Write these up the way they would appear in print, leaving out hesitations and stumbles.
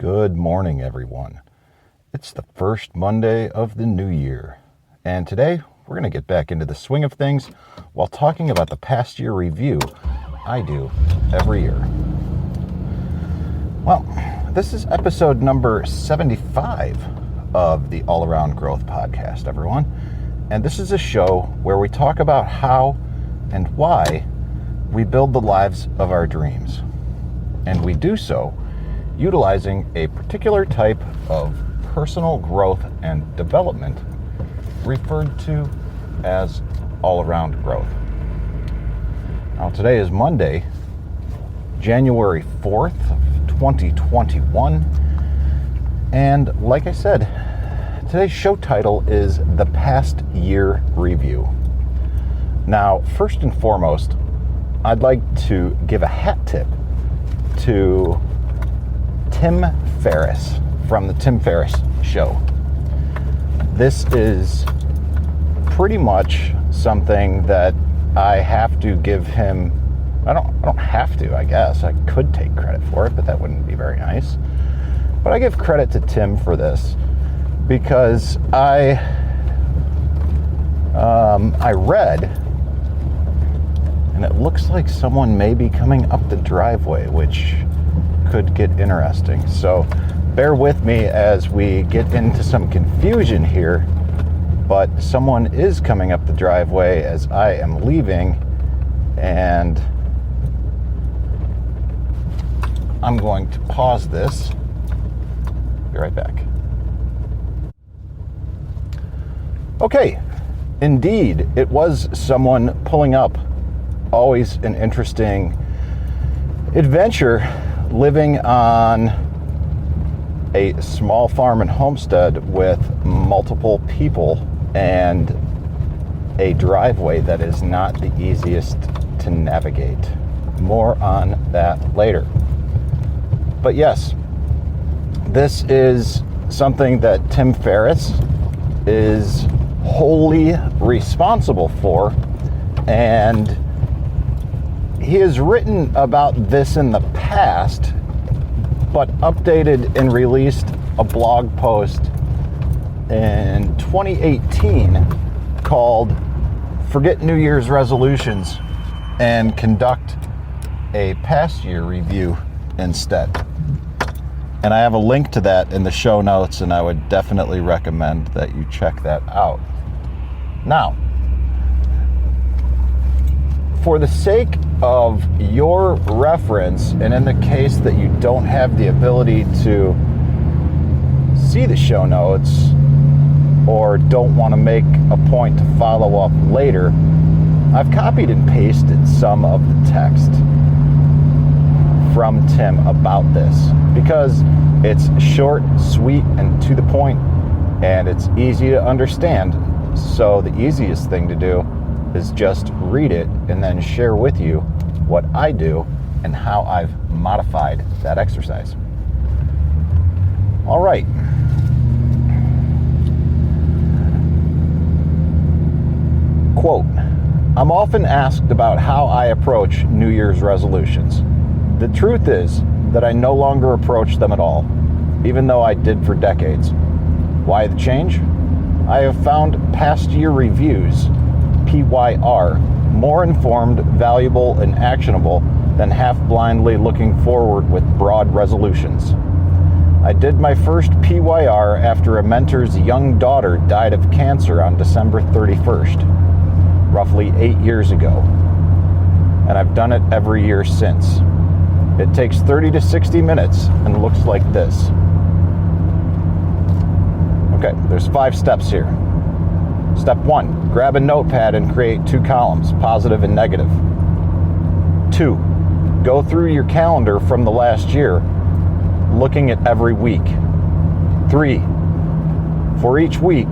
Good morning, everyone. It's the first Monday of the new year, and today we're going to get back into the swing of things while talking about the past year review I do every year. Well, this is episode number 75 of the All Around Growth Podcast, everyone, and this is a show where we talk about how and why we build the lives of our dreams, and we do so utilizing a particular type of personal growth and development referred to as all-around growth. Now, today is Monday, January 4th, 2021, and like I said, today's show title is The Past Year Review. Now, first and foremost, I'd like to give a hat tip to Tim Ferriss from the Tim Ferriss Show. This is pretty much something that I have to give him. I don't have to, I guess. I could take credit for it, but that wouldn't be very nice. But I give credit to Tim for this because I read, and it looks like someone may be coming up the driveway, which could get interesting. So bear with me as we get into some confusion here, but someone is coming up the driveway as I am leaving, and I'm going to pause this. Be right back. Okay, indeed, it was someone pulling up. Always an interesting adventure living on a small farm and homestead with multiple people and a driveway that is not the easiest to navigate. More on that later. But yes, this is something that Tim Ferriss is wholly responsible for, and he has written about this in the past, but updated and released a blog post in 2018 called Forget New Year's Resolutions and Conduct a Past Year Review instead. And I have a link to that in the show notes, and I would definitely recommend that you check that out. Now, for the sake of your reference, and in the case that you don't have the ability to see the show notes or don't want to make a point to follow up later, I've copied and pasted some of the text from Tim about this because it's short, sweet, and to the point, and it's easy to understand. So the easiest thing to do is just read it and then share with you what I do and how I've modified that exercise. All right. Quote, I'm often asked about how I approach New Year's resolutions. The truth is that I no longer approach them at all, even though I did for decades. Why the change? I have found past year reviews, PYR, more informed, valuable, and actionable than half-blindly looking forward with broad resolutions. I did my first PYR after a mentor's young daughter died of cancer on December 31st, roughly 8 years ago, and I've done it every year since. It takes 30 to 60 minutes and looks like this. Okay, there's 5 steps here. Step 1, grab a notepad and create 2 columns, positive and negative. 2, go through your calendar from the last year, looking at every week. 3, for each week,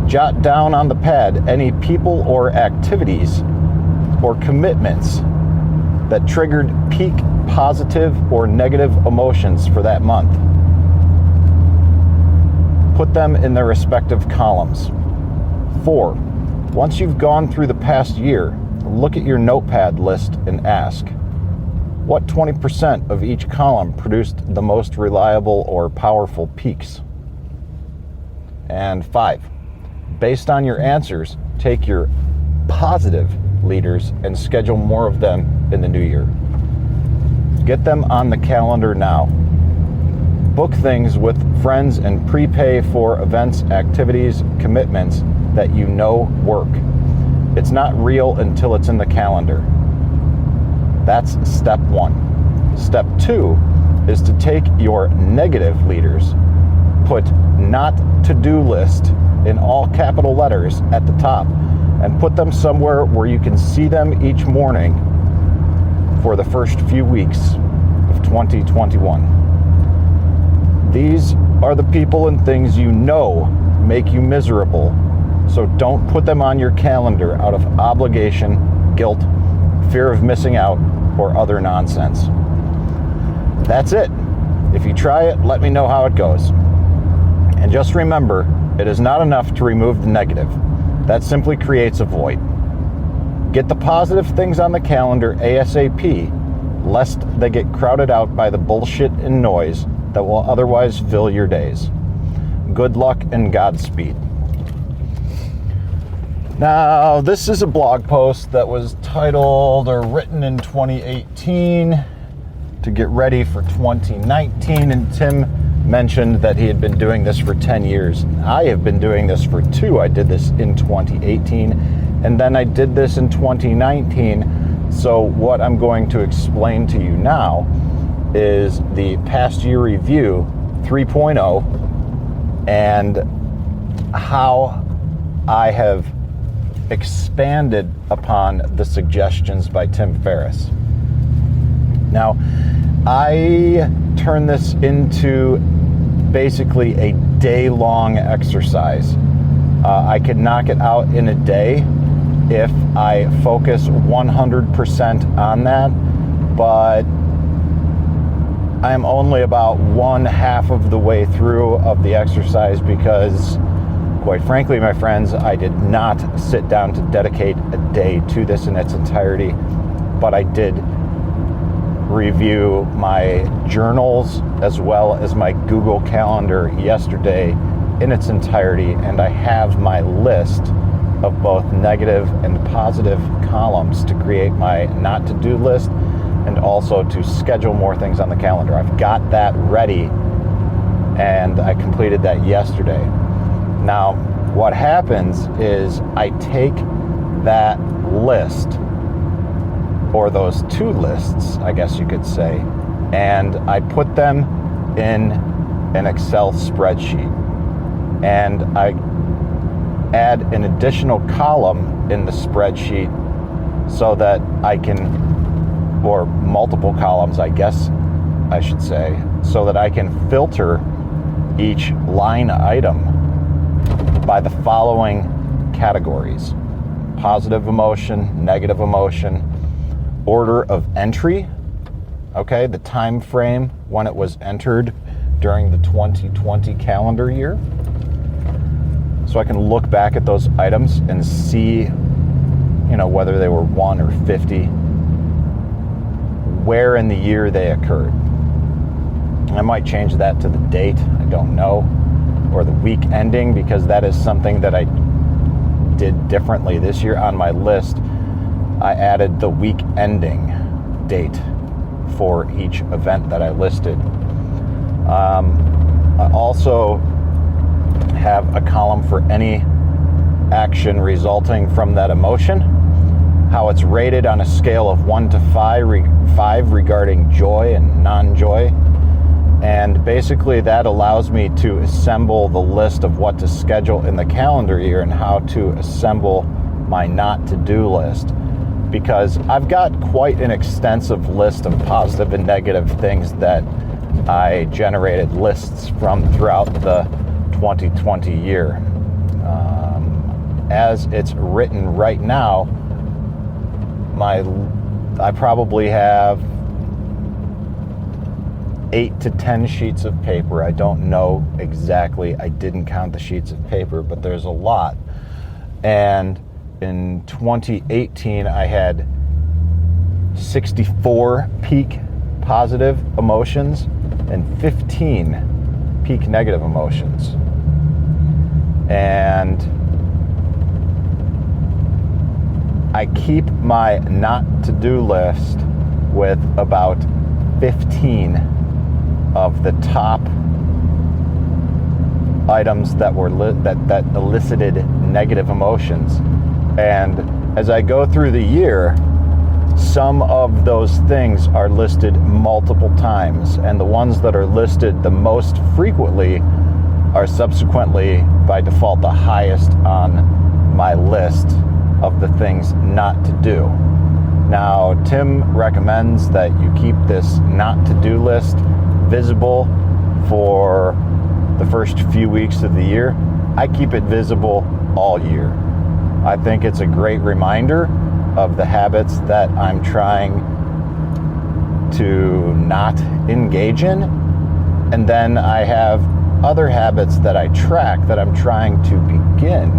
jot down on the pad any people or activities or commitments that triggered peak positive or negative emotions for that month. Put them in their respective columns. 4, once you've gone through the past year, look at your notepad list and ask, What 20% of each column produced the most reliable or powerful peaks? And 5, based on your answers, take your positive leaders and schedule more of them in the new year. Get them on the calendar now. Book things with friends and prepay for events, activities, commitments that you know work. It's not real until it's in the calendar. That's step 1. Step 2 is to take your negative leaders, put not to-do list in all capital letters at the top, and put them somewhere where you can see them each morning for the first few weeks of 2021. These are the people and things you know make you miserable, so don't put them on your calendar out of obligation, guilt, fear of missing out, or other nonsense. That's it. If you try it, let me know how it goes. And just remember, it is not enough to remove the negative. That simply creates a void. Get the positive things on the calendar ASAP, lest they get crowded out by the bullshit and noise that will otherwise fill your days. Good luck and Godspeed. Now, this is a blog post that was titled or written in 2018 to get ready for 2019, and Tim mentioned that he had been doing this for 10 years. I have been doing this for 2. I did this in 2018, and then I did this in 2019. So what I'm going to explain to you now is the past year review 3.0 and how I have expanded upon the suggestions by Tim Ferriss. Now, I turn this into basically a day-long exercise. I could knock it out in a day if I focus 100% on that, but I'm only about 1/2 of the way through of the exercise because, quite frankly, my friends, I did not sit down to dedicate a day to this in its entirety, but I did review my journals as well as my Google Calendar yesterday in its entirety, and I have my list of both negative and positive columns to create my not to-do list and also to schedule more things on the calendar. I've got that ready, and I completed that yesterday. Now, what happens is I take that list, or those 2 lists, I guess you could say, and I put them in an Excel spreadsheet. And I add an additional column in the spreadsheet so that I can, or multiple columns, I guess I should say, so that I can filter each line item by the following categories: positive emotion, negative emotion, order of entry, okay, the time frame when it was entered during the 2020 calendar year. So I can look back at those items and see, whether they were 1 or 50, where in the year they occurred. I might change that to the date, I don't know, or the week ending, because that is something that I did differently this year on my list. I added the week ending date for each event that I listed. I also have a column for any action resulting from that emotion, how it's rated on a scale of 1 to 5 regarding joy and non-joy. And basically that allows me to assemble the list of what to schedule in the calendar year and how to assemble my not to-do list, because I've got quite an extensive list of positive and negative things that I generated lists from throughout the 2020 year. As it's written right now, I probably have 8 to 10 sheets of paper. I don't know exactly. I didn't count the sheets of paper, but there's a lot. And in 2018, I had 64 peak positive emotions and 15 peak negative emotions. And I keep my not to-do list with about 15 of the top items that were that elicited negative emotions. And as I go through the year, some of those things are listed multiple times, and the ones that are listed the most frequently are subsequently by default the highest on my list of the things not to do. Now, Tim recommends that you keep this not to do list visible for the first few weeks of the year. I keep it visible all year. I think it's a great reminder of the habits that I'm trying to not engage in. And then I have other habits that I track that I'm trying to begin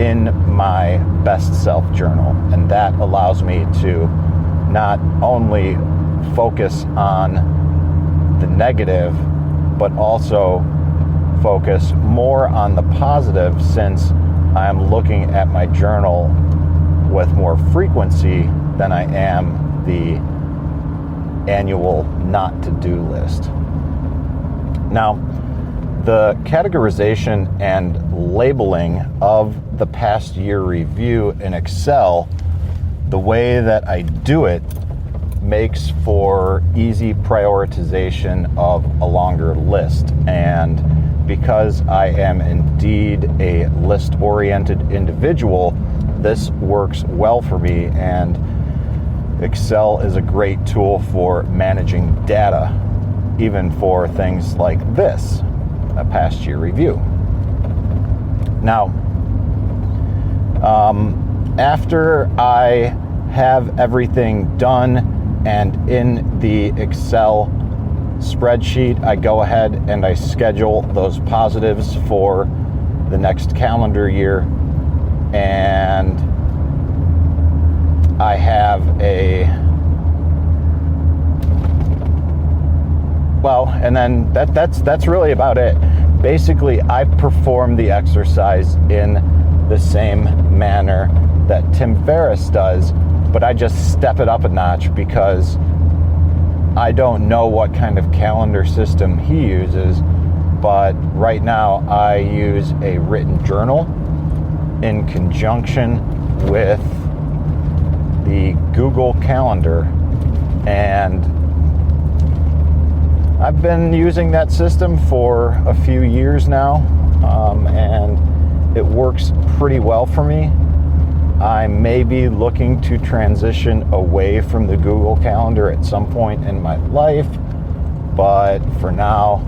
in my best self journal. And that allows me to not only focus on the negative, but also focus more on the positive, since I'm looking at my journal with more frequency than I am the annual not to do list. Now, the categorization and labeling of the past year review in Excel, the way that I do it makes for easy prioritization of a longer list. And because I am indeed a list-oriented individual, this works well for me, and Excel is a great tool for managing data, even for things like this, a past year review. Now, after I have everything done and in the Excel spreadsheet, I go ahead and I schedule those positives for the next calendar year, and I have and then that's really about it. Basically, I perform the exercise in the same manner that Tim Ferriss does, but I just step it up a notch because I don't know what kind of calendar system he uses, but right now I use a written journal in conjunction with the Google Calendar, and I've been using that system for a few years now, and it works pretty well for me. I may be looking to transition away from the Google Calendar at some point in my life, but for now,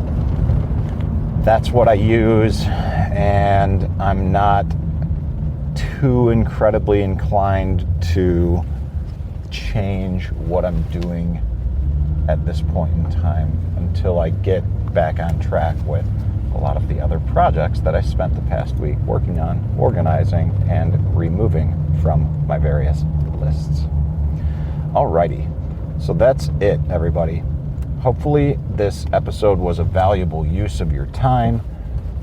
that's what I use, and I'm not too incredibly inclined to change what I'm doing at this point in time until I get back on track with a lot of the other projects that I spent the past week working on, organizing, and removing from my various lists. Alrighty, so that's it, everybody. Hopefully this episode was a valuable use of your time,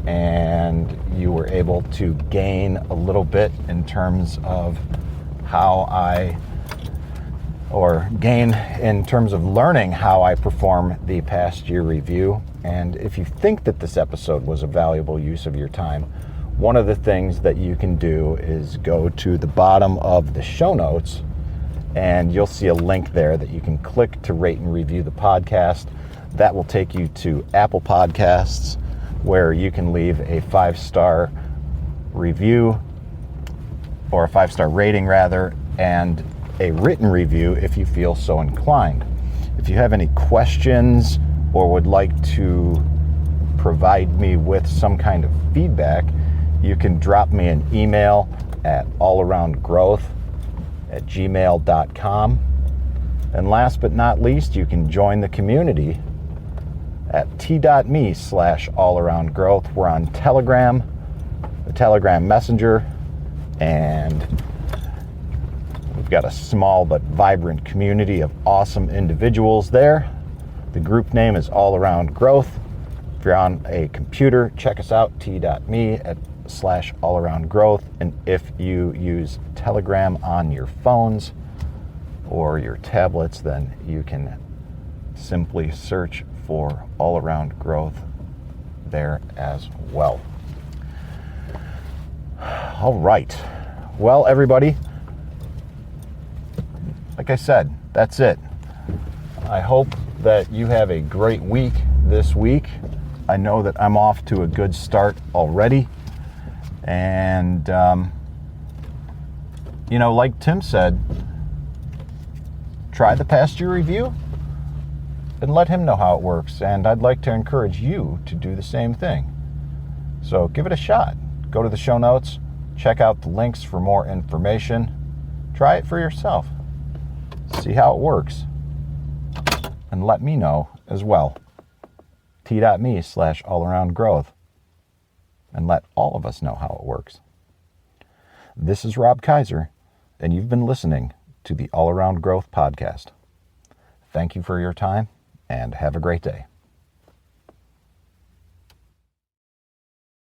and you were able to gain a little bit in terms of learning how I perform the past year review. And if you think that this episode was a valuable use of your time, one of the things that you can do is go to the bottom of the show notes, and you'll see a link there that you can click to rate and review the podcast. That will take you to Apple Podcasts, where you can leave a 5-star review, or a 5-star rating rather, and a written review if you feel so inclined. If you have any questions or would like to provide me with some kind of feedback, you can drop me an email at allaroundgrowth@gmail.com. And last but not least, you can join the community at t.me/allaroundgrowth. We're on Telegram, the Telegram Messenger, and We've got a small but vibrant community of awesome individuals there. The group name is All Around Growth. If you're on a computer, check us out, t.me/allaroundgrowth. And if you use Telegram on your phones or your tablets, then you can simply search for All Around Growth there as well. All right. Well, everybody, like I said, that's it. I hope that you have a great week this week. I know that I'm off to a good start already. And, like Tim said, try the pasture review and let him know how it works. And I'd like to encourage you to do the same thing. So give it a shot. Go to the show notes, check out the links for more information. Try it for yourself. See how it works. And let me know as well. t.me/allaroundgrowth. And let all of us know how it works. This is Rob Kaiser, and you've been listening to the All Around Growth podcast. Thank you for your time, and have a great day.